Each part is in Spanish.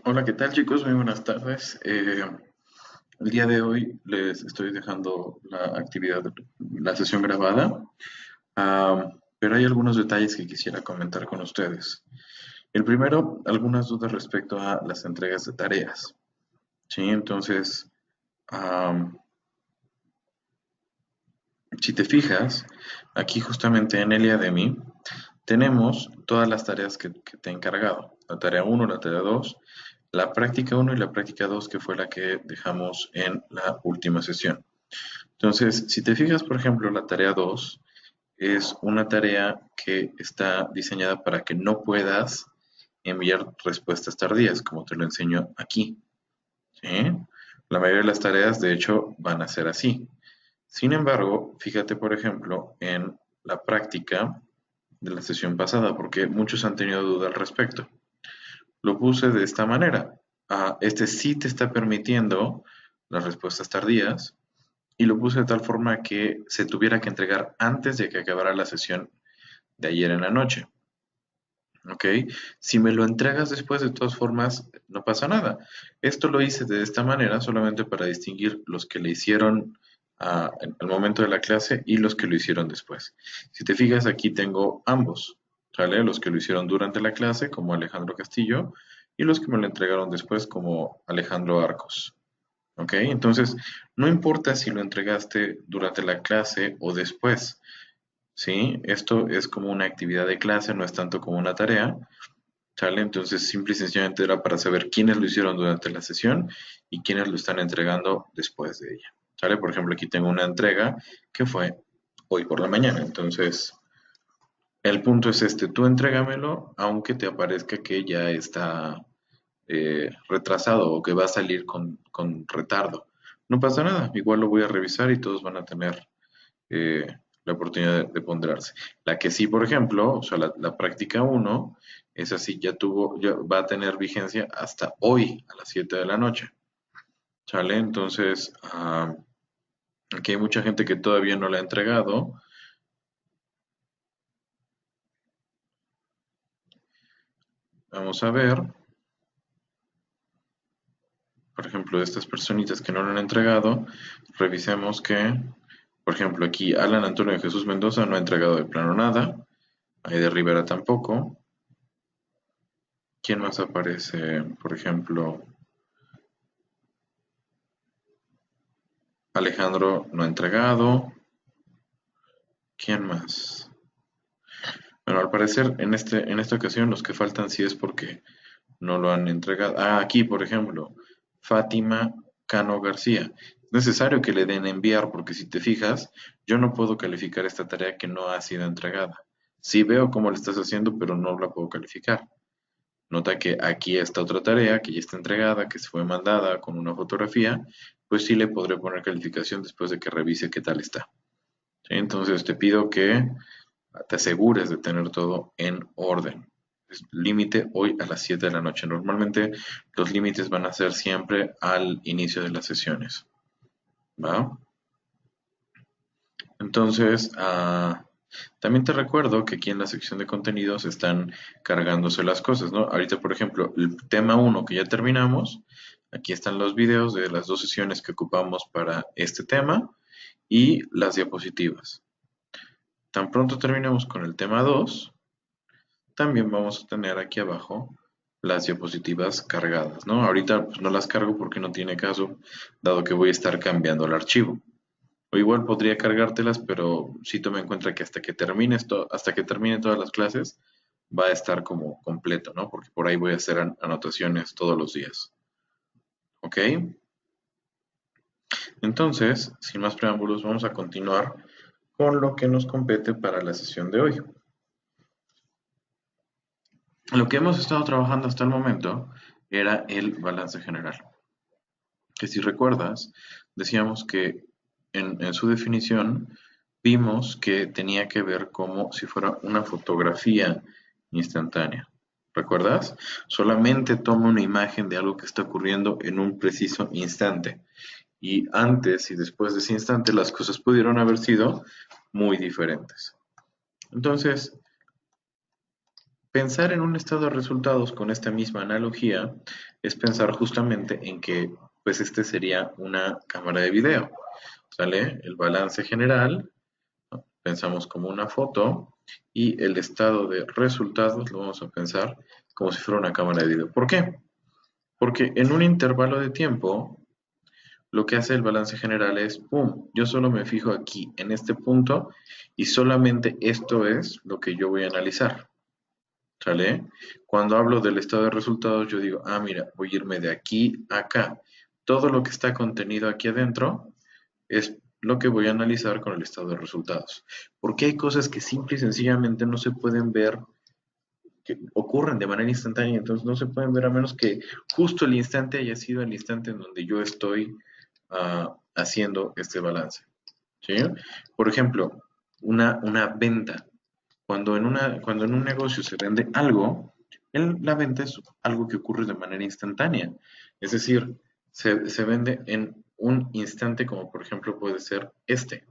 Hola, ¿qué tal chicos? Muy buenas tardes. El día de hoy les estoy dejando la actividad, la sesión grabada, pero hay algunos detalles que quisiera comentar con ustedes. El primero, algunas dudas respecto a las entregas de tareas. Sí, entonces, am, si te fijas, aquí justamente en el IADEMI tenemos todas las tareas que te he encargado. La tarea uno, la tarea 2, la práctica uno y la práctica 2, que fue la que dejamos en la última sesión. Entonces, si te fijas, por ejemplo, la tarea 2 es una tarea que está diseñada para que no puedas enviar respuestas tardías, como te lo enseño aquí. ¿Sí? La mayoría de las tareas, de hecho, van a ser así. Sin embargo, fíjate, por ejemplo, en la práctica de la sesión pasada, porque muchos han tenido duda al respecto. Lo puse de esta manera. Este sí te está permitiendo las respuestas tardías, y lo puse de tal forma que se tuviera que entregar antes de que acabara la sesión de ayer en la noche. ¿Ok? Si me lo entregas después, de todas formas, no pasa nada. Esto lo hice de esta manera solamente para distinguir los que le hicieron al momento de la clase y los que lo hicieron después. Si te fijas, aquí tengo ambos, ¿sale? Los que lo hicieron durante la clase, como Alejandro Castillo, y los que me lo entregaron después, como Alejandro Arcos. ¿Ok? Entonces, no importa si lo entregaste durante la clase o después, ¿sí? Esto es como una actividad de clase, no es tanto como una tarea, ¿sale? Entonces, simple y sencillamente era para saber quiénes lo hicieron durante la sesión y quiénes lo están entregando después de ella, ¿sale? Por ejemplo, aquí tengo una entrega que fue hoy por la mañana. Entonces, el punto es este: tú entrégamelo aunque te aparezca que ya está retrasado o que va a salir con retardo. No pasa nada, igual lo voy a revisar y todos van a tener eh, la oportunidad de ponderarse. La que sí, por ejemplo, o sea, la práctica uno, esa sí ya va a tener vigencia hasta hoy a las 7 de la noche. ¿Sale? Entonces, aquí hay mucha gente que todavía no la ha entregado. Vamos a ver, por ejemplo, de estas personitas que no lo han entregado, revisemos que, por ejemplo, aquí Alan Antonio de Jesús Mendoza no ha entregado de plano nada. Aide Rivera tampoco. ¿Quién más aparece? Por ejemplo, Alejandro no ha entregado. ¿Quién más? Bueno, al parecer en esta ocasión los que faltan sí es porque no lo han entregado. Aquí, por ejemplo, Fátima Cano García. Es necesario que le den enviar porque si te fijas, yo no puedo calificar esta tarea que no ha sido entregada. Sí veo cómo lo estás haciendo, pero no la puedo calificar. Nota que aquí está otra tarea que ya está entregada, que se fue mandada con una fotografía, pues sí le podré poner calificación después de que revise qué tal está. ¿Sí? Entonces te pido que te asegures de tener todo en orden. Límite hoy a las 7 de la noche. Normalmente los límites van a ser siempre al inicio de las sesiones. ¿Va? Entonces, también te recuerdo que aquí en la sección de contenidos están cargándose las cosas, ¿no? Ahorita, por ejemplo, el tema uno que ya terminamos, aquí están los videos de las dos sesiones que ocupamos para este tema y las diapositivas. Tan pronto terminemos con el tema 2, también vamos a tener aquí abajo las diapositivas cargadas, ¿no? Ahorita pues, no las cargo porque no tiene caso, dado que voy a estar cambiando el archivo. O igual podría cargártelas, pero sí toma en cuenta que hasta que termine todas las clases, va a estar como completo, ¿no? Porque por ahí voy a hacer anotaciones todos los días. ¿Ok? Entonces, sin más preámbulos, vamos a continuar con lo que nos compete para la sesión de hoy. Lo que hemos estado trabajando hasta el momento era el balance general, que si recuerdas, decíamos que en su definición vimos que tenía que ver como si fuera una fotografía instantánea. ¿Recuerdas? Solamente toma una imagen de algo que está ocurriendo en un preciso instante. Y antes y después de ese instante las cosas pudieron haber sido muy diferentes. Entonces, Pensar en un estado de resultados con esta misma analogía es pensar justamente en que pues este sería una cámara de video, ¿sale? El balance general, ¿no? Pensamos como una foto y el estado de resultados lo vamos a pensar como si fuera una cámara de video. ¿Por qué? Porque en un intervalo de tiempo lo que hace el balance general es, ¡pum! Yo solo me fijo aquí en este punto y solamente esto es lo que yo voy a analizar. ¿Sale? Cuando hablo del estado de resultados, yo digo, ah, mira, voy a irme de aquí a acá. Todo lo que está contenido aquí adentro es lo que voy a analizar con el estado de resultados. Porque hay cosas que simple y sencillamente no se pueden ver, que ocurren de manera instantánea, entonces no se pueden ver a menos que justo el instante haya sido el instante en donde yo estoy haciendo este balance. ¿Sí? Por ejemplo, una venta. Cuando en un negocio se vende algo, la venta es algo que ocurre de manera instantánea. Es decir, se vende en un instante, como por ejemplo puede ser este.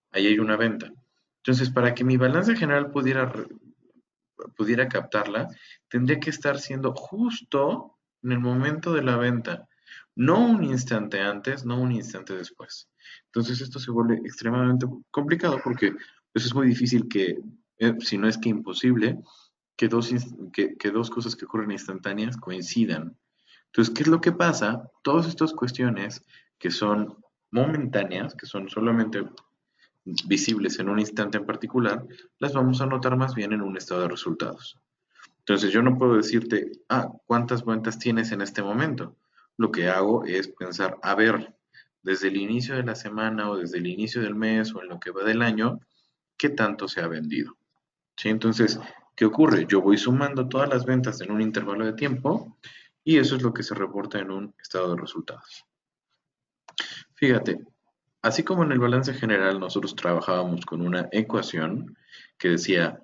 Ahí hay una venta. Entonces, para que mi balance general pudiera captarla, tendría que estar siendo justo en el momento de la venta, no un instante antes, no un instante después. Entonces esto se vuelve extremadamente complicado porque pues, es muy difícil que, si no es que imposible, que dos cosas que ocurren instantáneas coincidan. Entonces, ¿qué es lo que pasa? Todas estas cuestiones que son momentáneas, que son solamente visibles en un instante en particular, las vamos a notar más bien en un estado de resultados. Entonces yo no puedo decirte, ah, ¿cuántas ventas tienes en este momento? Lo que hago es pensar, a ver, desde el inicio de la semana o desde el inicio del mes o en lo que va del año, ¿qué tanto se ha vendido? ¿Sí? Entonces, ¿qué ocurre? Yo voy sumando todas las ventas en un intervalo de tiempo y eso es lo que se reporta en un estado de resultados. Fíjate, así como en el balance general nosotros trabajábamos con una ecuación que decía,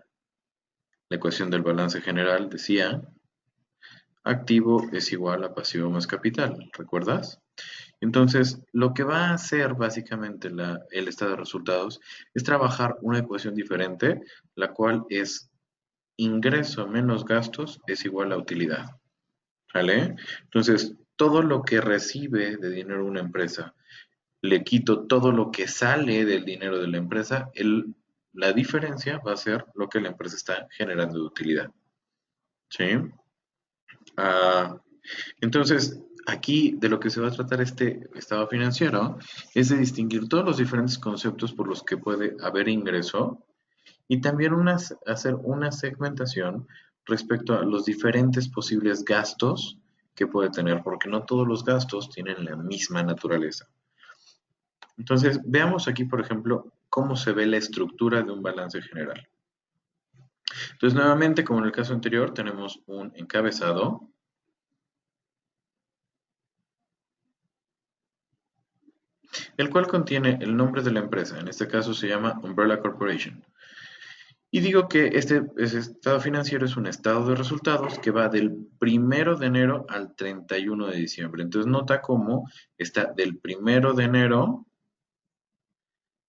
la ecuación del balance general decía, activo es igual a pasivo más capital, ¿recuerdas? Entonces, lo que va a hacer básicamente el estado de resultados es trabajar una ecuación diferente, la cual es ingreso menos gastos es igual a utilidad, ¿vale? Entonces, todo lo que recibe de dinero una empresa, le quito todo lo que sale del dinero de la empresa, la diferencia va a ser lo que la empresa está generando de utilidad, ¿sí? Ah, entonces, aquí de lo que se va a tratar este estado financiero es de distinguir todos los diferentes conceptos por los que puede haber ingreso y también hacer una segmentación respecto a los diferentes posibles gastos que puede tener, porque no todos los gastos tienen la misma naturaleza. Entonces, veamos aquí, por ejemplo, cómo se ve la estructura de un balance general. Entonces, nuevamente, como en el caso anterior, tenemos un encabezado, el cual contiene el nombre de la empresa. En este caso se llama Umbrella Corporation. Y digo que este estado financiero es un estado de resultados que va del 1 de enero al 31 de diciembre. Entonces nota cómo está del 1 de enero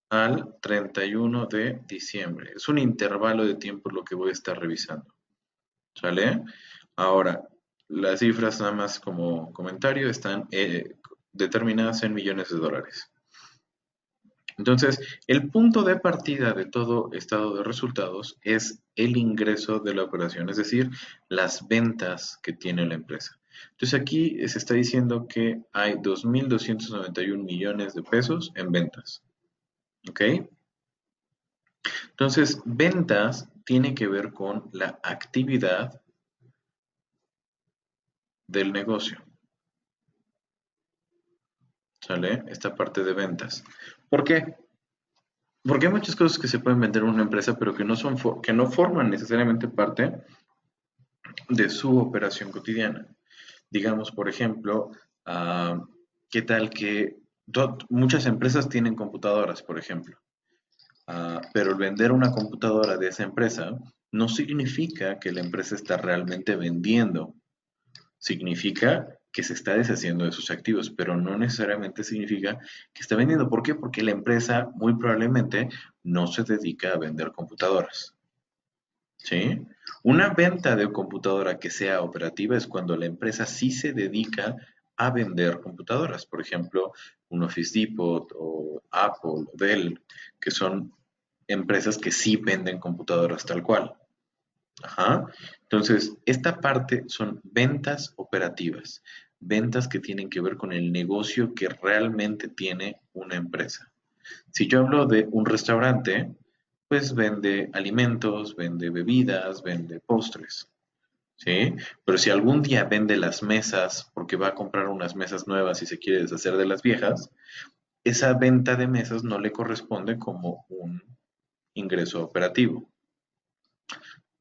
al 31 de diciembre. Es un intervalo de tiempo lo que voy a estar revisando. ¿Sale? Ahora, las cifras nada más como comentario están determinadas en millones de dólares. Entonces, el punto de partida de todo estado de resultados es el ingreso de la operación, es decir, las ventas que tiene la empresa. Entonces, aquí se está diciendo que hay 2.291 millones de pesos en ventas. ¿Ok? Entonces, ventas tiene que ver con la actividad del negocio. ¿Sale? Esta parte de ventas. ¿Por qué? Porque hay muchas cosas que se pueden vender en una empresa, pero que que no forman necesariamente parte de su operación cotidiana. Digamos, por ejemplo, ¿qué tal que muchas empresas tienen computadoras, por ejemplo? Pero el vender una computadora de esa empresa no significa que la empresa está realmente vendiendo. Significa que se está deshaciendo de sus activos, pero no necesariamente significa que está vendiendo. ¿Por qué? Porque la empresa muy probablemente no se dedica a vender computadoras. ¿sí? Una venta de computadora que sea operativa es cuando la empresa sí se dedica a vender computadoras. Por ejemplo, un Office Depot o Apple o Dell, que son empresas que sí venden computadoras tal cual. Ajá. Entonces, esta parte son ventas operativas, ventas que tienen que ver con el negocio que realmente tiene una empresa. Si yo hablo de un restaurante, pues vende alimentos, vende bebidas, vende postres, ¿sí? Pero si algún día vende las mesas porque va a comprar unas mesas nuevas y se quiere deshacer de las viejas, esa venta de mesas no le corresponde como un ingreso operativo.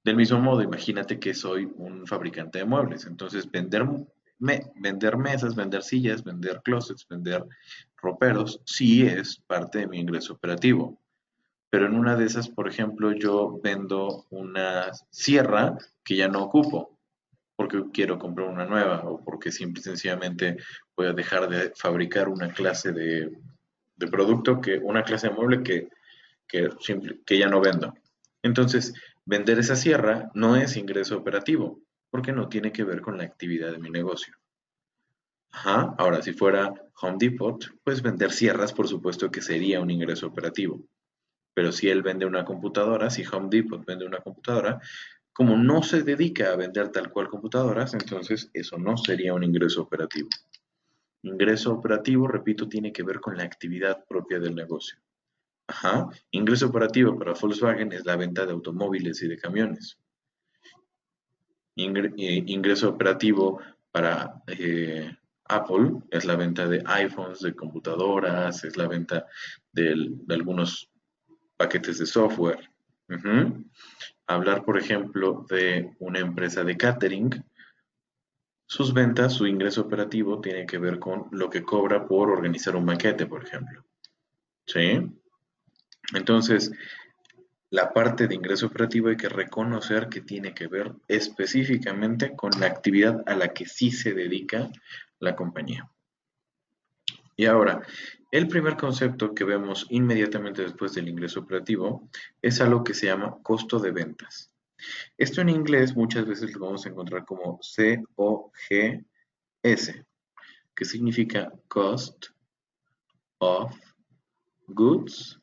Del mismo modo, imagínate que soy un fabricante de muebles, entonces vender mesas, vender sillas, vender closets, vender roperos, sí es parte de mi ingreso operativo. Pero en una de esas, por ejemplo, yo vendo una sierra que ya no ocupo porque quiero comprar una nueva o porque simple y sencillamente voy a dejar de fabricar una clase de producto, una clase de mueble que ya no vendo. Entonces, vender esa sierra no es ingreso operativo porque no tiene que ver con la actividad de mi negocio. Ajá. Ahora, si fuera Home Depot, pues vender sierras, por supuesto que sería un ingreso operativo. Pero si él vende una computadora, si Home Depot vende una computadora, como no se dedica a vender tal cual computadoras, entonces eso no sería un ingreso operativo. Ingreso operativo, repito, tiene que ver con la actividad propia del negocio. Ajá. Ingreso operativo para Volkswagen es la venta de automóviles y de camiones. Ingreso operativo para Apple es la venta de iPhones, de computadoras, es la venta de algunos paquetes de software. Ujú. Hablar, por ejemplo, de una empresa de catering, sus ventas, su ingreso operativo tiene que ver con lo que cobra por organizar un banquete, por ejemplo. ¿Sí? Entonces, la parte de ingreso operativo hay que reconocer que tiene que ver específicamente con la actividad a la que sí se dedica la compañía. Y ahora, el primer concepto que vemos inmediatamente después del ingreso operativo es algo que se llama costo de ventas. Esto en inglés muchas veces lo vamos a encontrar como COGS, que significa Cost of Goods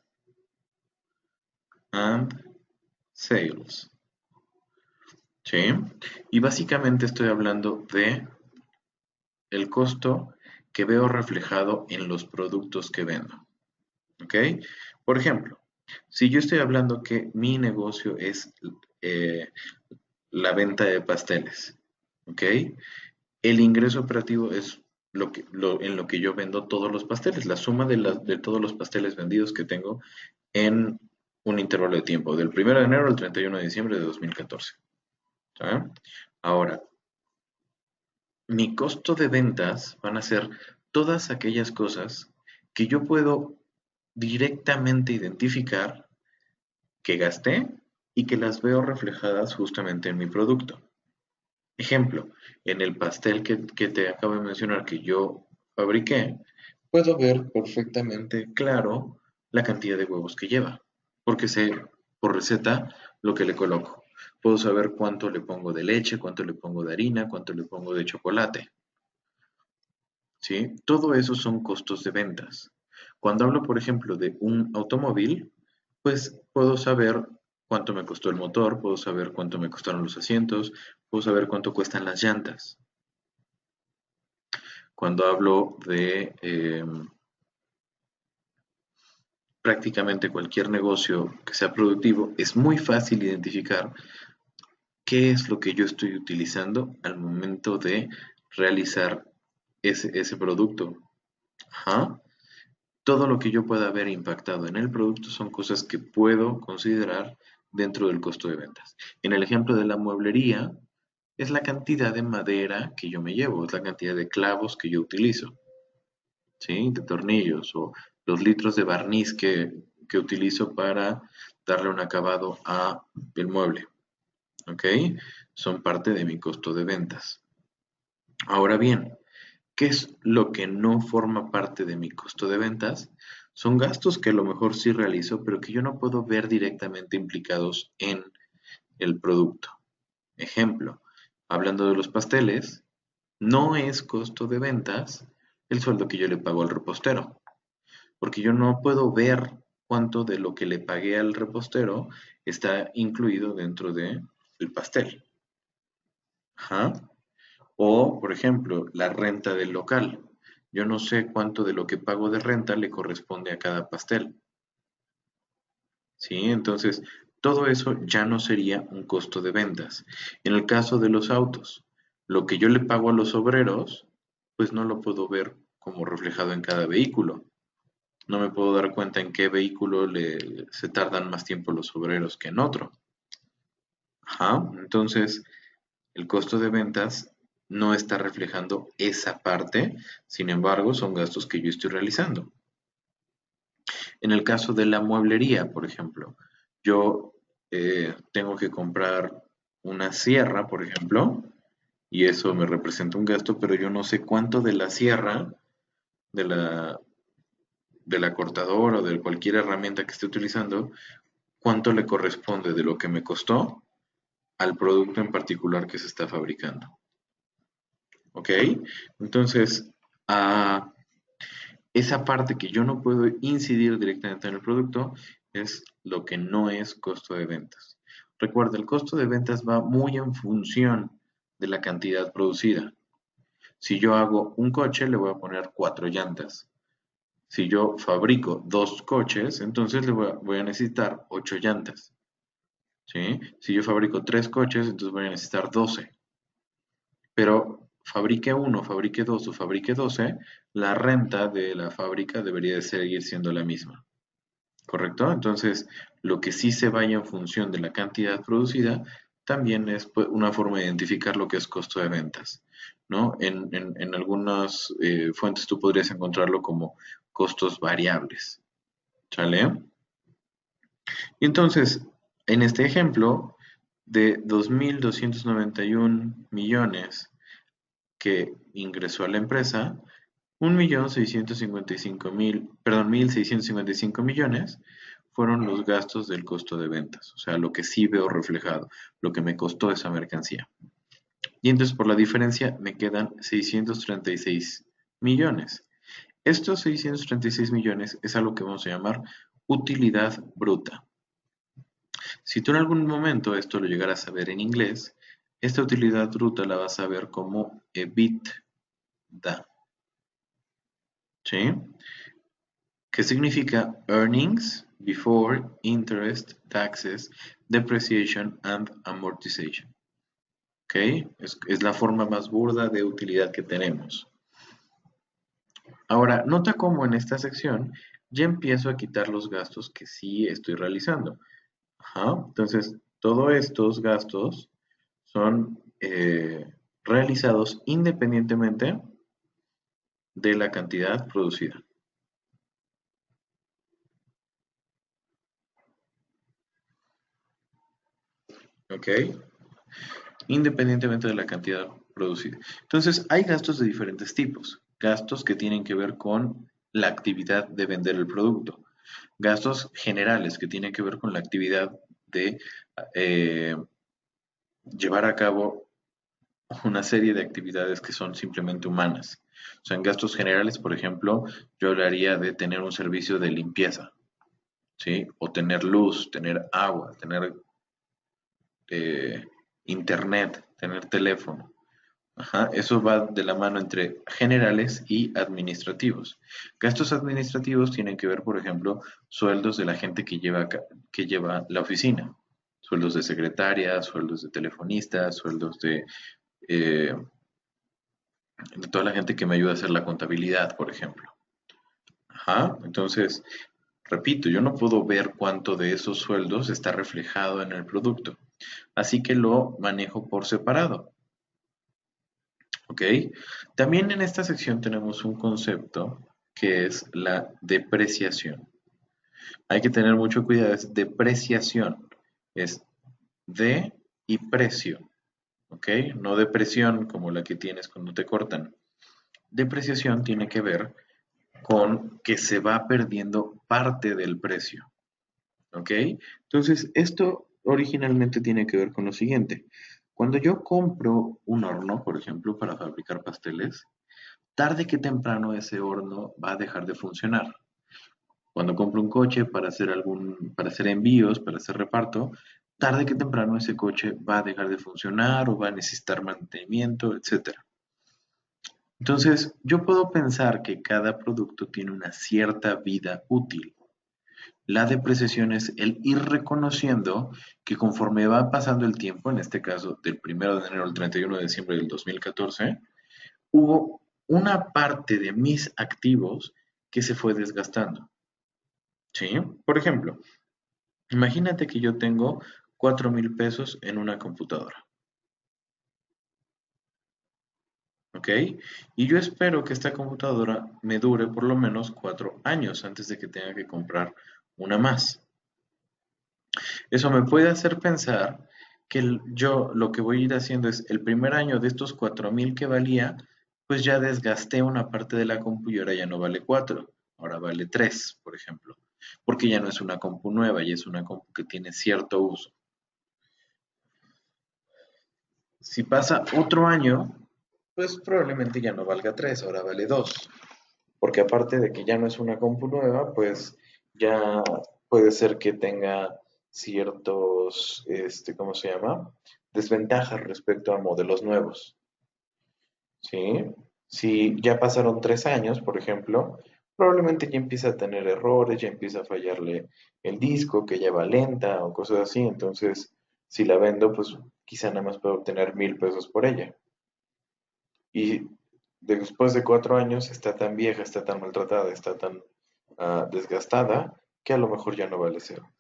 and Sales. ¿Sí? Y básicamente estoy hablando de el costo que veo reflejado en los productos que vendo. ¿Ok? Por ejemplo, si yo estoy hablando que mi negocio es eh, la venta de pasteles, ¿ok? El ingreso operativo es en lo que yo vendo todos los pasteles, la suma de todos los pasteles vendidos que tengo en un intervalo de tiempo, del 1 de enero al 31 de diciembre de 2014. ¿Sí? Ahora, mi costo de ventas van a ser todas aquellas cosas que yo puedo directamente identificar que gasté y que las veo reflejadas justamente en mi producto. Ejemplo, en el pastel que te acabo de mencionar que yo fabriqué, puedo ver perfectamente claro la cantidad de huevos que lleva, porque sé por receta lo que le coloco. Puedo saber cuánto le pongo de leche, cuánto le pongo de harina, cuánto le pongo de chocolate, ¿sí? Todo eso son costos de ventas. Cuando hablo, por ejemplo, de un automóvil, pues puedo saber cuánto me costó el motor, puedo saber cuánto me costaron los asientos, puedo saber cuánto cuestan las llantas. Cuando hablo de prácticamente cualquier negocio que sea productivo, es muy fácil identificar qué es lo que yo estoy utilizando al momento de realizar ese producto. Ajá. Todo lo que yo pueda haber impactado en el producto son cosas que puedo considerar dentro del costo de ventas. En el ejemplo de la mueblería, es la cantidad de madera que yo me llevo, es la cantidad de clavos que yo utilizo, ¿sí? De tornillos o los litros de barniz que utilizo para darle un acabado a el mueble, ¿ok? Son parte de mi costo de ventas. Ahora bien, ¿qué es lo que no forma parte de mi costo de ventas? Son gastos que a lo mejor sí realizo, pero que yo no puedo ver directamente implicados en el producto. Ejemplo, hablando de los pasteles, no es costo de ventas el sueldo que yo le pago al repostero, porque yo no puedo ver cuánto de lo que le pagué al repostero está incluido dentro de el pastel. Ajá. O, por ejemplo, la renta del local. Yo no sé cuánto de lo que pago de renta le corresponde a cada pastel. ¿Sí? Entonces, todo eso ya no sería un costo de ventas. En el caso de los autos, lo que yo le pago a los obreros, pues no lo puedo ver como reflejado en cada vehículo. No me puedo dar cuenta en qué vehículo se tardan más tiempo los obreros que en otro. Ajá. Entonces, el costo de ventas no está reflejando esa parte, sin embargo, son gastos que yo estoy realizando. En el caso de la mueblería, por ejemplo, yo tengo que comprar una sierra, por ejemplo, y eso me representa un gasto, pero yo no sé cuánto de la sierra, de la, de la cortadora o de cualquier herramienta que esté utilizando, cuánto le corresponde de lo que me costó al producto en particular que se está fabricando. ¿Ok? Entonces, a esa parte que yo no puedo incidir directamente en el producto es lo que no es costo de ventas. Recuerda, el costo de ventas va muy en función de la cantidad producida. Si yo hago un coche, le voy a poner 4 llantas. Si yo fabrico 2 coches, entonces voy a necesitar 8 llantas. ¿Sí? Si yo fabrico 3 coches, entonces voy a necesitar 12. Pero fabrique uno, fabrique dos o fabrique 12, la renta de la fábrica debería de seguir siendo la misma, ¿correcto? Entonces, lo que sí se vaya en función de la cantidad producida, también es pues, una forma de identificar lo que es costo de ventas, ¿no? En algunas fuentes tú podrías encontrarlo como costos variables, ¿sale? Y entonces, en este ejemplo, de 2.291 millones que ingresó a la empresa, 1.655.000, perdón, 1.655 millones fueron los gastos del costo de ventas, o sea, lo que sí veo reflejado, lo que me costó esa mercancía. Y entonces por la diferencia me quedan 636 millones. Estos 636 millones es algo que vamos a llamar utilidad bruta. Si tú en algún momento esto lo llegaras a ver en inglés, esta utilidad bruta la vas a ver como EBITDA. ¿Sí? ¿Qué significa earnings before interest, taxes, depreciation and amortization? ¿Ok? Es la forma más burda de utilidad que tenemos. Ahora, nota cómo en esta sección ya empiezo a quitar los gastos que sí estoy realizando. Ajá. Entonces, todos estos gastos son realizados independientemente de la cantidad producida. ¿Ok? Independientemente de la cantidad producida. Entonces, hay gastos de diferentes tipos. Gastos que tienen que ver con la actividad de vender el producto. Gastos generales que tienen que ver con la actividad de eh, llevar a cabo una serie de actividades que son simplemente humanas. O sea, en gastos generales, por ejemplo, yo hablaría de tener un servicio de limpieza, ¿sí? O tener luz, tener agua, tener eh, internet, tener teléfono. Ajá, eso va de la mano entre generales y administrativos. Gastos administrativos tienen que ver, por ejemplo, sueldos de la gente que lleva la oficina. Sueldos de secretaria, sueldos de telefonistas, sueldos eh, de toda la gente que me ayuda a hacer la contabilidad, por ejemplo. Ajá, entonces, repito, yo no puedo ver cuánto de esos sueldos está reflejado en el producto. Así que lo manejo por separado. ¿Ok? También en esta sección tenemos un concepto que es la depreciación. Hay que tener mucho cuidado, es depreciación, es de y precio, ¿ok? No depresión como la que tienes cuando te cortan. Depreciación tiene que ver con que se va perdiendo parte del precio, ¿ok? Entonces, esto originalmente tiene que ver con lo siguiente. Cuando yo compro un horno, por ejemplo, para fabricar pasteles, tarde que temprano ese horno va a dejar de funcionar. Cuando compro un coche para hacer envíos, para hacer reparto, tarde que temprano ese coche va a dejar de funcionar o va a necesitar mantenimiento, etcétera. Entonces, yo puedo pensar que cada producto tiene una cierta vida útil. La depreciación es el ir reconociendo que conforme va pasando el tiempo, en este caso del 1 de enero al 31 de diciembre del 2014, hubo una parte de mis activos que se fue desgastando. ¿Sí? Por ejemplo, imagínate que yo tengo 4.000 pesos en una computadora. ¿Ok? Y yo espero que esta computadora me dure por lo menos 4 años antes de que tenga que comprar una más. Eso me puede hacer pensar que yo lo que voy a ir haciendo es el primer año de estos 4.000 que valía, pues ya desgasté una parte de la compu y ahora ya no vale 4, ahora vale 3, por ejemplo, porque ya no es una compu nueva, ya es una compu que tiene cierto uso. Si pasa otro año, pues probablemente ya no valga 3, ahora vale 2, porque aparte de que ya no es una compu nueva, pues ya puede ser que tenga ciertos, ¿cómo se llama? Desventajas respecto a modelos nuevos, ¿sí? Si ya pasaron 3 años, por ejemplo, probablemente ya empieza a tener errores, ya empieza a fallarle el disco, que ya va lenta o cosas así, entonces si la vendo, pues quizá nada más puedo obtener 1.000 pesos por ella. Y después de 4 años está tan vieja, está tan maltratada, está tan desgastada, que a lo mejor ya no vale cero.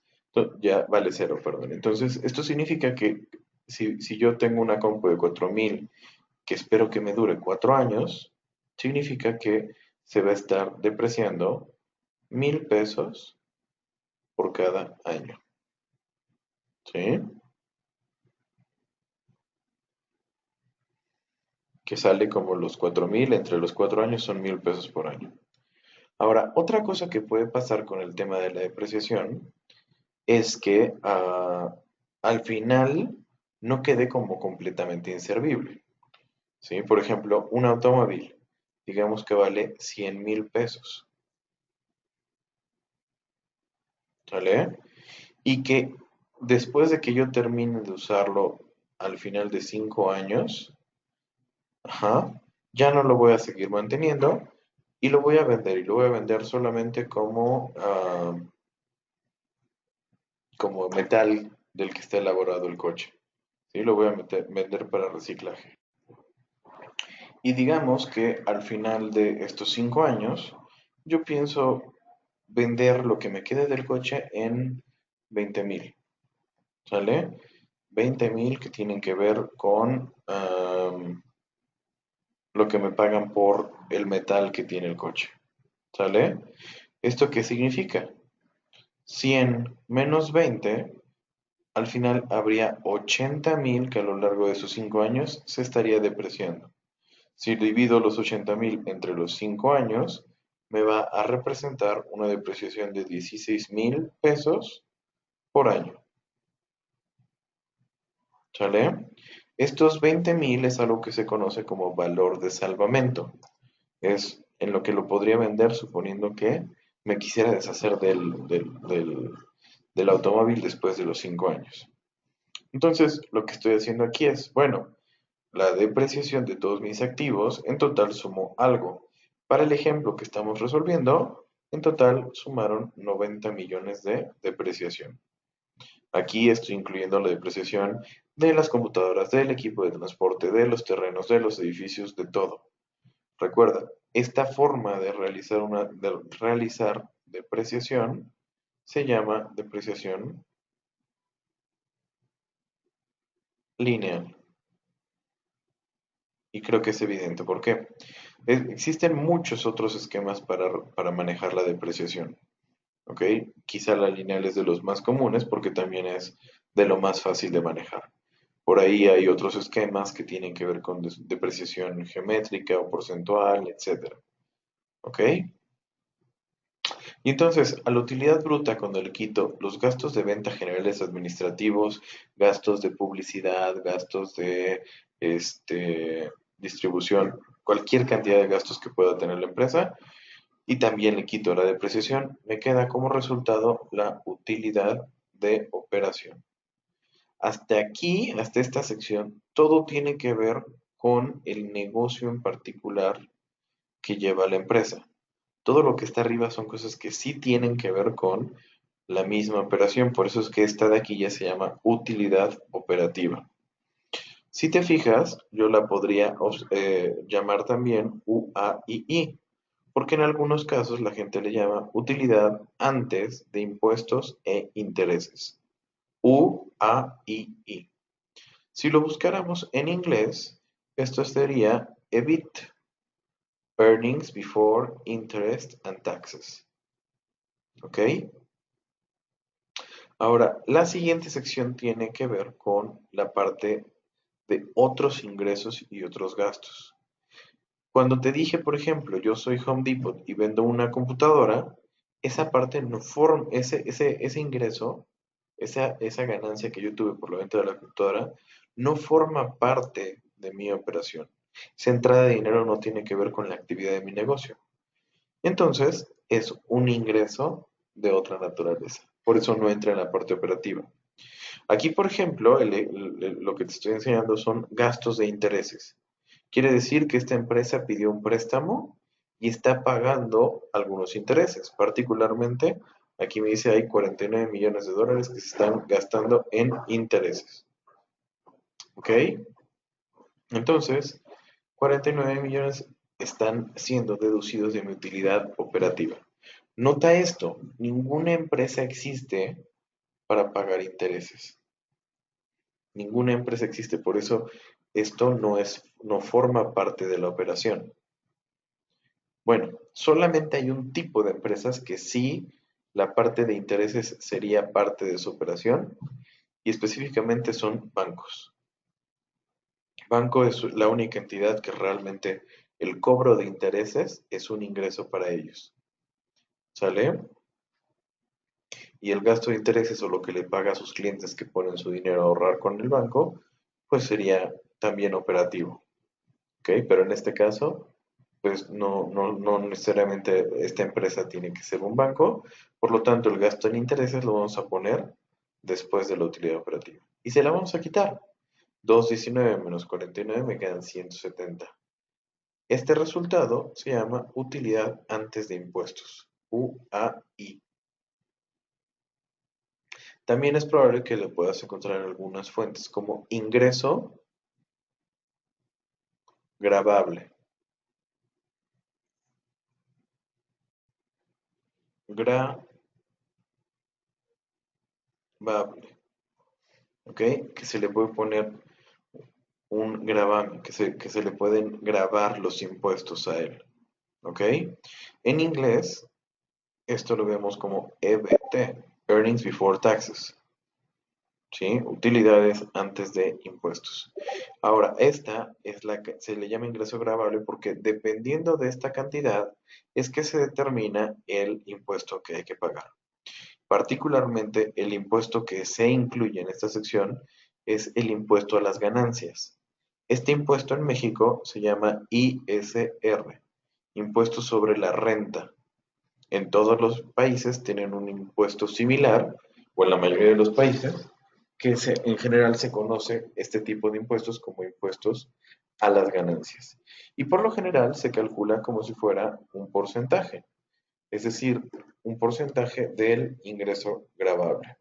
Ya vale cero, perdón. Entonces, esto significa que si yo tengo una compu de 4.000 que espero que me dure 4 años, significa que se va a estar depreciando 1.000 pesos por cada año. ¿Sí? Que sale como los 4.000, entre los 4 años son 1.000 pesos por año. Ahora, otra cosa que puede pasar con el tema de la depreciación es que al final no quede como completamente inservible. ¿Sí? Por ejemplo, un automóvil, digamos que vale 100.000 pesos, ¿sale? Y que después de que yo termine de usarlo al final de 5 años, ajá, ya no lo voy a seguir manteniendo y lo voy a vender. Y lo voy a vender solamente como metal del que está elaborado el coche. ¿Sí? Lo voy a vender para reciclaje. Y digamos que al final de estos 5 años, yo pienso vender lo que me quede del coche en 20.000, ¿sale? 20.000 que tienen que ver con lo que me pagan por el metal que tiene el coche, ¿sale? ¿Esto qué significa? 100 menos 20, al final habría 80.000 que a lo largo de esos 5 años se estaría depreciando. Si divido los 80.000 entre los 5 años, me va a representar una depreciación de 16.000 pesos por año. ¿Sale? Estos 20.000 es algo que se conoce como valor de salvamento. Es en lo que lo podría vender suponiendo que me quisiera deshacer del automóvil después de los 5 años. Entonces, lo que estoy haciendo aquí es, bueno, la depreciación de todos mis activos, en total sumó algo. Para el ejemplo que estamos resolviendo, en total sumaron 90 millones de depreciación. Aquí estoy incluyendo la depreciación de las computadoras, del equipo de transporte, de los terrenos, de los edificios, de todo. Recuerda, esta forma de realizar depreciación se llama depreciación lineal. Y creo que es evidente por qué. Existen muchos otros esquemas para manejar la depreciación. ¿Ok? Quizá la lineal es de los más comunes porque también es de lo más fácil de manejar. Por ahí hay otros esquemas que tienen que ver con depreciación geométrica o porcentual, etcétera. ¿Ok? Y entonces, a la utilidad bruta, cuando le quito los gastos de venta generales administrativos, gastos de publicidad, gastos de distribución, cualquier cantidad de gastos que pueda tener la empresa, y también le quito la depreciación, me queda como resultado la utilidad de operación. Hasta aquí, hasta esta sección, todo tiene que ver con el negocio en particular que lleva la empresa. Todo lo que está arriba son cosas que sí tienen que ver con la misma operación, por eso es que esta de aquí ya se llama utilidad operativa. Si te fijas, yo la podría llamar también UAII, porque en algunos casos la gente le llama utilidad antes de impuestos e intereses. UAII. Si lo buscáramos en inglés, esto sería EBIT, Earnings Before Interest and Taxes. ¿Ok? Ahora, la siguiente sección tiene que ver con la parte de otros ingresos y otros gastos. Cuando te dije, por ejemplo, yo soy Home Depot y vendo una computadora, esa parte no forma, ese ingreso, esa ganancia que yo tuve por la venta de la computadora, no forma parte de mi operación. Esa entrada de dinero no tiene que ver con la actividad de mi negocio. Entonces, es un ingreso de otra naturaleza. Por eso no entra en la parte operativa. Aquí, por ejemplo, lo que te estoy enseñando son gastos de intereses. Quiere decir que esta empresa pidió un préstamo y está pagando algunos intereses. Particularmente, aquí me dice hay 49 millones de dólares que se están gastando en intereses. ¿Ok? Entonces, 49 millones están siendo deducidos de mi utilidad operativa. Nota esto, ninguna empresa existe para pagar intereses. Ninguna empresa existe, por eso esto no forma parte de la operación. Bueno, solamente hay un tipo de empresas que sí, la parte de intereses sería parte de su operación y específicamente son bancos. Banco es la única entidad que realmente el cobro de intereses es un ingreso para ellos. ¿Sale? Y el gasto de intereses o lo que le paga a sus clientes que ponen su dinero a ahorrar con el banco, pues sería también operativo. ¿Ok? Pero en este caso, pues no necesariamente esta empresa tiene que ser un banco, por lo tanto el gasto en intereses lo vamos a poner después de la utilidad operativa. Y se la vamos a quitar. 219 menos 49 me quedan 170. Este resultado se llama utilidad antes de impuestos, UAI. También es probable que lo puedas encontrar en algunas fuentes como ingreso gravable. Gravable. ¿Ok? Que se le puede poner un gravamen, que se le pueden grabar los impuestos a él. ¿Ok? En inglés, esto lo vemos como EBT, Earnings Before Taxes. ¿Sí? Utilidades antes de impuestos. Ahora, esta es la que se le llama ingreso gravable porque dependiendo de esta cantidad es que se determina el impuesto que hay que pagar. Particularmente, el impuesto que se incluye en esta sección es el impuesto a las ganancias. Este impuesto en México se llama ISR, impuesto sobre la renta. En todos los países tienen un impuesto similar, o en la mayoría de los países, que en general se conoce este tipo de impuestos como impuestos a las ganancias. Y por lo general se calcula como si fuera un porcentaje, es decir, un porcentaje del ingreso gravable.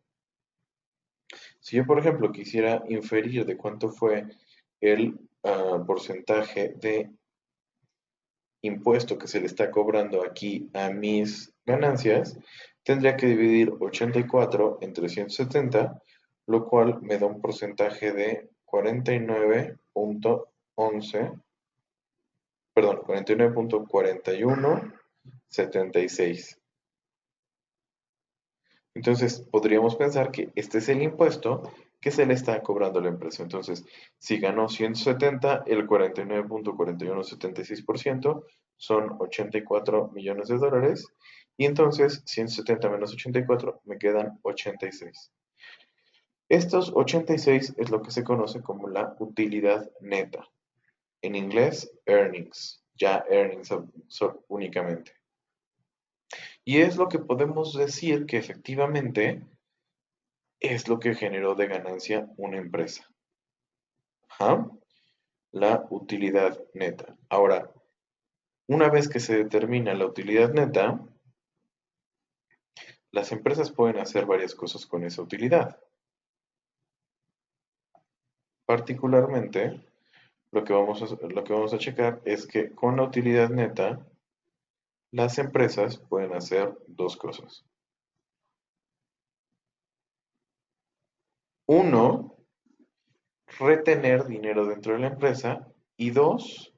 Si yo, por ejemplo, quisiera inferir de cuánto fue el porcentaje de impuesto que se le está cobrando aquí a mis ganancias, tendría que dividir 84 entre 170, lo cual me da un porcentaje de 49.11, perdón, 49.4176. Entonces, podríamos pensar que este es el impuesto que se le está cobrando a la empresa. Entonces, si ganó 170, el 49.4176% son 84 millones de dólares. Y entonces, 170 menos 84 me quedan 86. Estos 86 es lo que se conoce como la utilidad neta. En inglés, earnings. Ya earnings únicamente. Y es lo que podemos decir que efectivamente es lo que generó de ganancia una empresa. Ajá. La utilidad neta. Ahora, una vez que se determina la utilidad neta, las empresas pueden hacer varias cosas con esa utilidad. Particularmente, lo que vamos a checar es que con la utilidad neta, las empresas pueden hacer dos cosas. Uno, retener dinero dentro de la empresa. Y dos,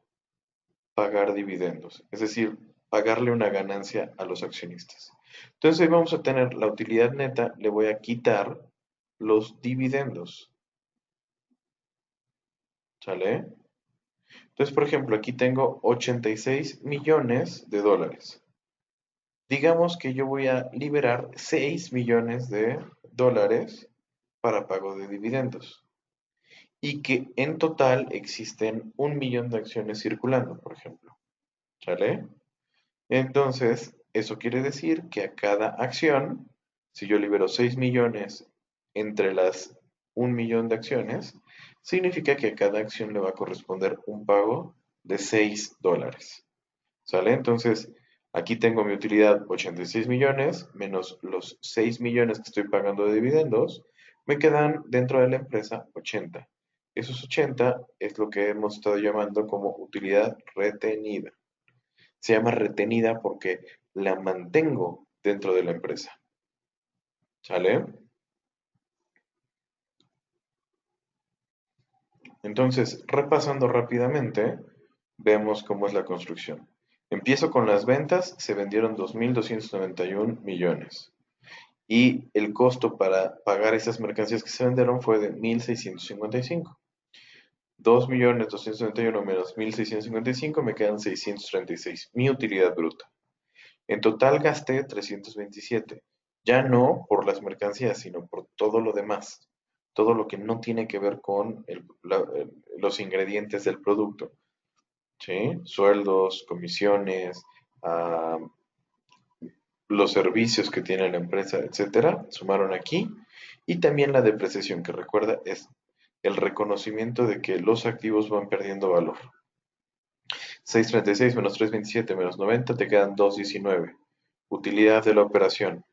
pagar dividendos. Es decir, pagarle una ganancia a los accionistas. Entonces ahí vamos a tener la utilidad neta, le voy a quitar los dividendos. ¿Sale? Entonces, por ejemplo, aquí tengo 86 millones de dólares. Digamos que yo voy a liberar 6 millones de dólares para pago de dividendos. Y que en total existen 1 millón de acciones circulando, por ejemplo. ¿Sale? Entonces, eso quiere decir que a cada acción, si yo libero 6 millones entre las 1 millón de acciones, significa que a cada acción le va a corresponder un pago de 6 dólares. ¿Sale? Entonces, aquí tengo mi utilidad 86 millones menos los 6 millones que estoy pagando de dividendos, me quedan dentro de la empresa 80. Esos 80 es lo que hemos estado llamando como utilidad retenida. Se llama retenida porque la mantengo dentro de la empresa. ¿Sale? Entonces, repasando rápidamente, vemos cómo es la construcción. Empiezo con las ventas, se vendieron 2.291 millones. Y el costo para pagar esas mercancías que se vendieron fue de 1.655. 2.291 menos 1.655 me quedan 636, mi utilidad bruta. En total gasté 327, ya no por las mercancías, sino por todo lo demás, todo lo que no tiene que ver con los ingredientes del producto, ¿sí? Sueldos, comisiones, ah, los servicios que tiene la empresa, etcétera, sumaron aquí, y también la depreciación, que recuerda es el reconocimiento de que los activos van perdiendo valor. 636 menos 327 menos 90 te quedan 219. Utilidad de la operación.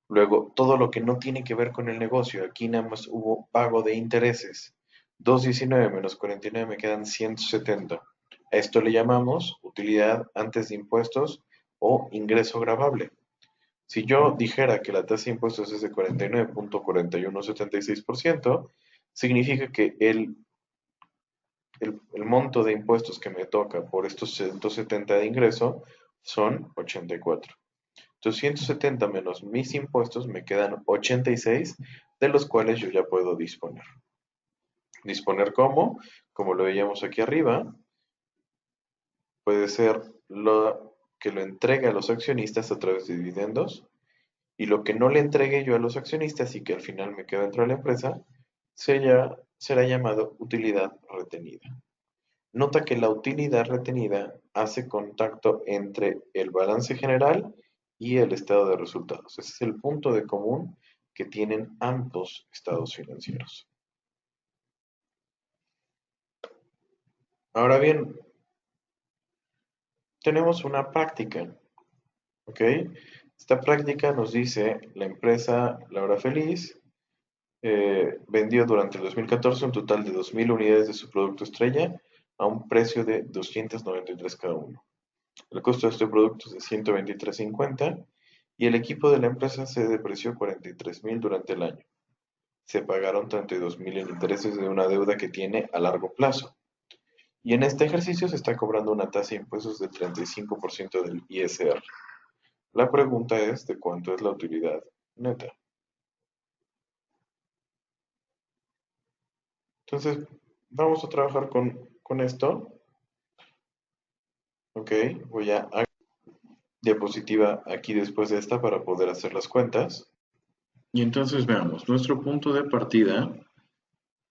Luego, todo lo que no tiene que ver con el negocio. Aquí nada más hubo pago de intereses. 219 menos 49 me quedan 170. A esto le llamamos utilidad antes de impuestos o ingreso gravable. Si yo dijera que la tasa de impuestos es de 49.4176%, significa que el monto de impuestos que me toca por estos 170 de ingreso son 84. Entonces 170 menos mis impuestos me quedan 86, de los cuales yo ya puedo disponer. ¿Disponer cómo? Como lo veíamos aquí arriba, puede ser lo que lo entregue a los accionistas a través de dividendos, y lo que no le entregue yo a los accionistas y que al final me quede dentro de la empresa, será llamado utilidad retenida. Nota que la utilidad retenida hace contacto entre el balance general y el estado de resultados. Ese es el punto de común que tienen ambos estados financieros. Ahora bien, tenemos una práctica, ¿ok? Esta práctica nos dice la empresa La Hora Feliz vendió durante el 2014 un total de 2.000 unidades de su producto estrella a un precio de 293 cada uno. El costo de este producto es de 123.50 y el equipo de la empresa se depreció 43.000 durante el año. Se pagaron 32.000 en intereses de una deuda que tiene a largo plazo. Y en este ejercicio se está cobrando una tasa de impuestos del 35% del ISR. La pregunta es de cuánto es la utilidad neta. Entonces, vamos a trabajar con esto. Ok, voy a diapositiva aquí después de esta para poder hacer las cuentas. Y entonces veamos, nuestro punto de partida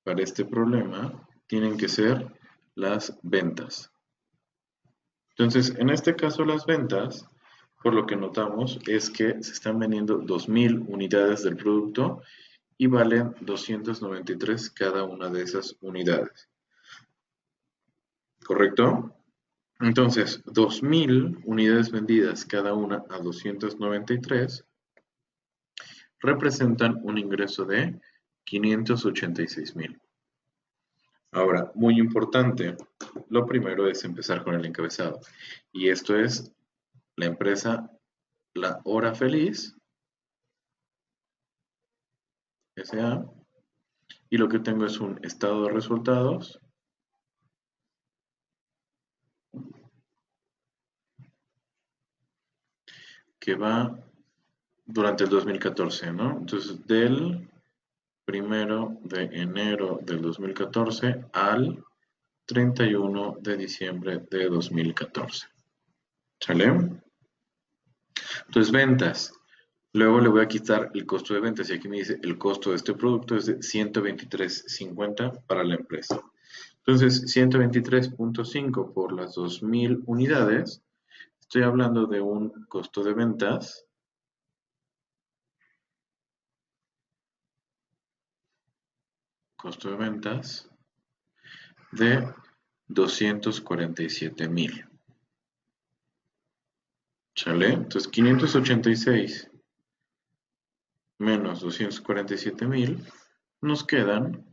para este problema tienen que ser las ventas. Entonces, en este caso las ventas, por lo que notamos, es que se están vendiendo 2.000 unidades del producto y valen 293 cada una de esas unidades. ¿Correcto? Entonces, 2.000 unidades vendidas cada una a 293 representan un ingreso de 586,000. Ahora, muy importante, lo primero es empezar con el encabezado. Y esto es la empresa La Hora Feliz, S.A. Y lo que tengo es un estado de resultados que va durante el 2014, ¿no? Entonces, del 1 de enero del 2014 al 31 de diciembre de 2014. ¿Sale? Entonces, ventas. Luego le voy a quitar el costo de ventas y aquí me dice el costo de este producto es de 123.50 para la empresa. Entonces, 123.5 por las 2.000 unidades. Estoy hablando de un costo de ventas de 247,000. ¿Sale? Entonces 586 menos 247,000 nos quedan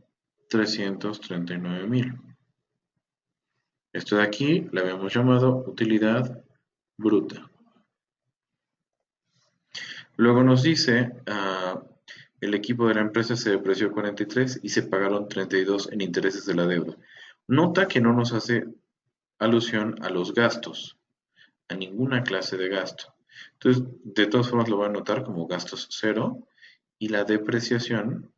339,000. Esto de aquí le habíamos llamado utilidad bruta. Luego nos dice, el equipo de la empresa se depreció 43 y se pagaron 32 en intereses de la deuda. Nota que no nos hace alusión a los gastos, a ninguna clase de gasto. Entonces, de todas formas lo voy a anotar como gastos cero y la depreciación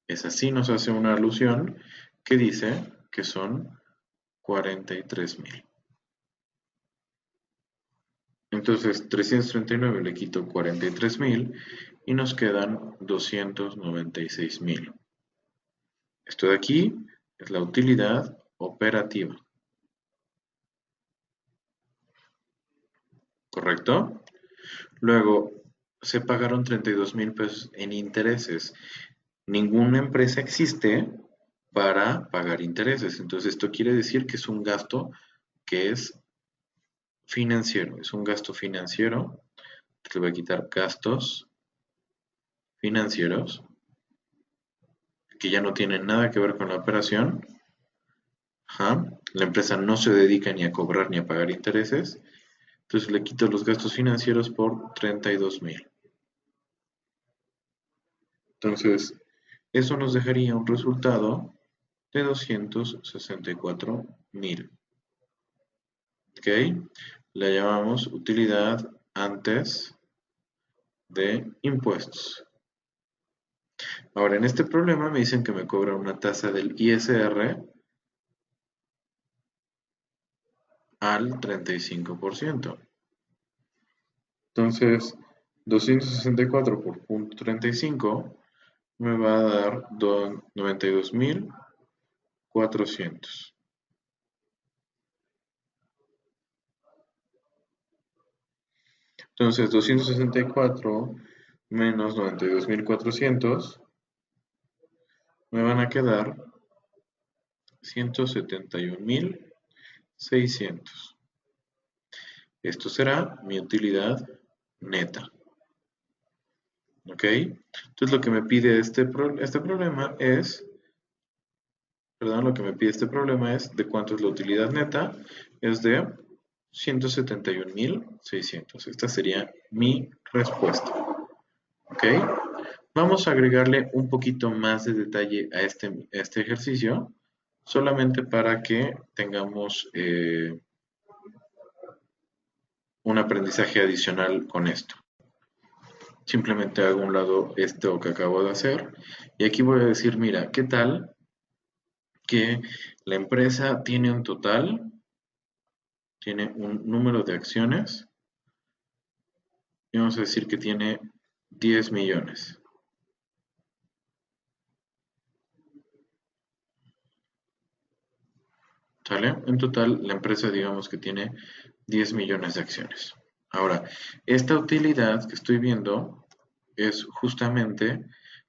es así, nos hace una alusión que dice que son 43,000. Entonces, 339 le quito 43,000 y nos quedan 296,000. Esto de aquí es la utilidad operativa. ¿Correcto? Luego, se pagaron 32,000 pesos en intereses. Ninguna empresa existe para pagar intereses. Entonces, esto quiere decir que es un gasto que es financiero. Es un gasto financiero. Le voy a quitar gastos financieros que ya no tienen nada que ver con la operación. Ajá. La empresa no se dedica ni a cobrar ni a pagar intereses. Entonces le quito los gastos financieros por 32,000. Entonces, eso nos dejaría un resultado de 264,000. ¿Ok? La llamamos utilidad antes de impuestos. Ahora, en este problema me dicen que me cobran una tasa del ISR al 35%. Entonces, 264 por punto 35 me va a dar 92,400. Entonces, 264 menos 92,400 me van a quedar 171,600. Esto será mi utilidad neta. ¿Ok? Entonces lo que me pide este problema es, perdón, lo que me pide este problema es de cuánto es la utilidad neta, es de 171,600. Esta sería mi respuesta. ¿Ok? Vamos a agregarle un poquito más de detalle a este ejercicio, solamente para que tengamos un aprendizaje adicional con esto. simplemente hago a un lado esto que acabo de hacer y aquí voy a decir, mira, ¿qué tal que la empresa tiene un total, tiene un número de acciones y vamos a decir que tiene 10 millones? ¿Sale? En total, la empresa digamos que tiene 10 millones de acciones. Ahora, esta utilidad que estoy viendo es justamente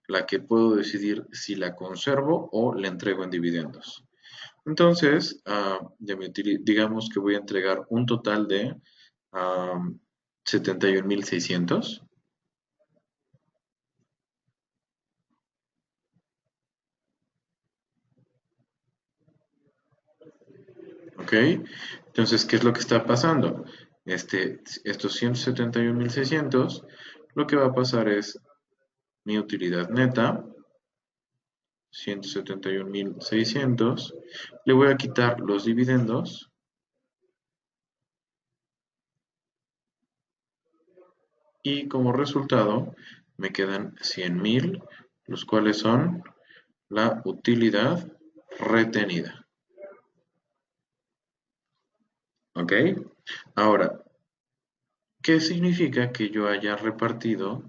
la que puedo decidir si la conservo o la entrego en dividendos. Entonces, digamos que voy a entregar un total de 71.600. ¿Ok? Entonces, ¿qué es lo que está pasando? Estos 171.600, lo que va a pasar es mi utilidad neta, 171.600, le voy a quitar los dividendos y como resultado me quedan 100.000, los cuales son la utilidad retenida. ¿Ok? Ahora, ¿qué significa que yo haya repartido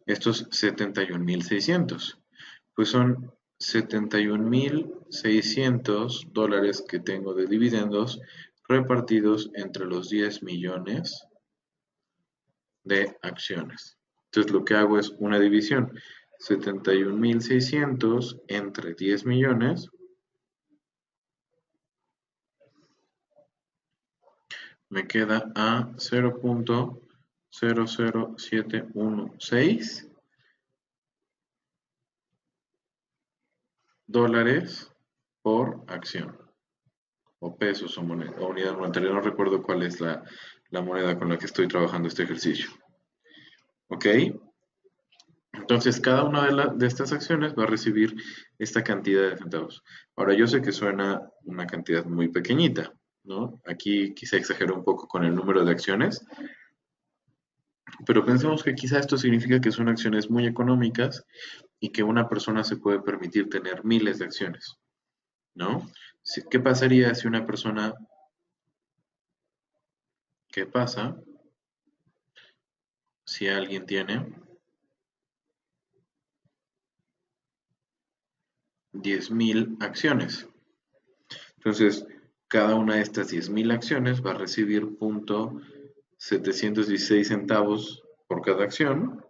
estos 71.600? Pues son 71.600 dólares que tengo de dividendos repartidos entre los 10 millones de acciones. Entonces lo que hago es una división. 71.600 entre 10 millones me queda a 0.00716 dólares por acción, o pesos o, moneda, o unidad monetaria, no recuerdo cuál es la moneda con la que estoy trabajando este ejercicio. ¿Ok? Entonces, cada una de estas acciones va a recibir esta cantidad de centavos. Ahora, yo sé que suena una cantidad muy pequeñita, ¿no? Aquí quizá exagero un poco con el número de acciones, pero pensemos que quizá esto significa que son acciones muy económicas y que una persona se puede permitir tener miles de acciones, ¿no? ¿Qué pasaría si una persona, qué pasa si alguien tiene 10.000 acciones? Entonces, cada una de estas 10.000 acciones va a recibir 0.716 centavos por cada acción.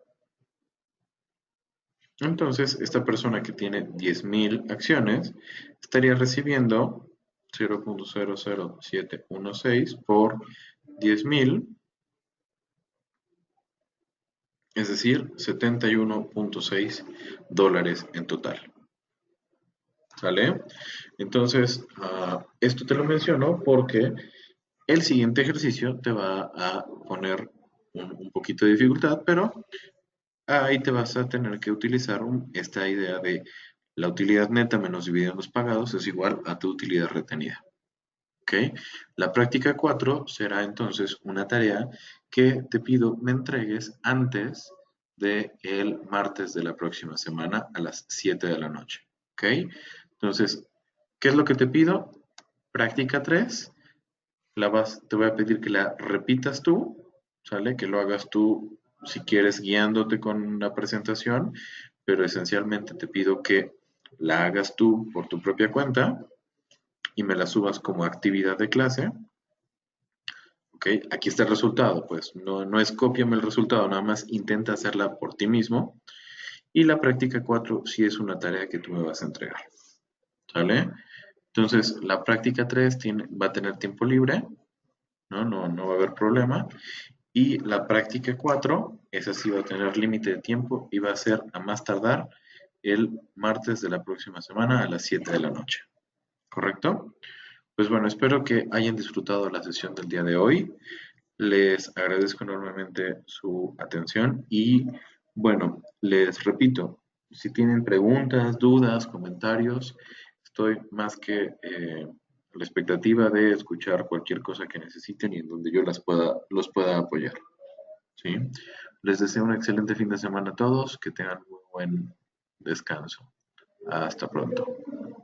Entonces, esta persona que tiene 10.000 acciones estaría recibiendo 0.00716 por 10.000, es decir, 71.6 dólares en total. ¿Sale? Entonces, esto te lo menciono porque el siguiente ejercicio te va a poner un poquito de dificultad, pero ahí te vas a tener que utilizar esta idea de la utilidad neta menos dividendos pagados es igual a tu utilidad retenida. ¿Ok? La práctica 4 será entonces una tarea que te pido me entregues antes del martes de la próxima semana a las 7 de la noche. ¿Ok? Entonces, ¿qué es lo que te pido? Práctica 3 te voy a pedir que la repitas tú, ¿sale? Que lo hagas tú si quieres guiándote con la presentación, pero esencialmente te pido que la hagas tú por tu propia cuenta y me la subas como actividad de clase. ¿Ok? Aquí está el resultado, pues no es cópiame el resultado, nada más intenta hacerla por ti mismo. Y la práctica 4 sí es una tarea que tú me vas a entregar, ¿sale? Entonces, la práctica 3 va a tener tiempo libre, no va a haber problema. Y la práctica 4, esa sí va a tener límite de tiempo y va a ser a más tardar el martes de la próxima semana a las 7 de la noche. ¿Correcto? Pues bueno, espero que hayan disfrutado la sesión del día de hoy. Les agradezco enormemente su atención y bueno, les repito, si tienen preguntas, dudas, comentarios, estoy más que a la expectativa de escuchar cualquier cosa que necesiten y en donde yo los pueda apoyar. ¿Sí? Les deseo un excelente fin de semana a todos, que tengan muy buen descanso. Hasta pronto.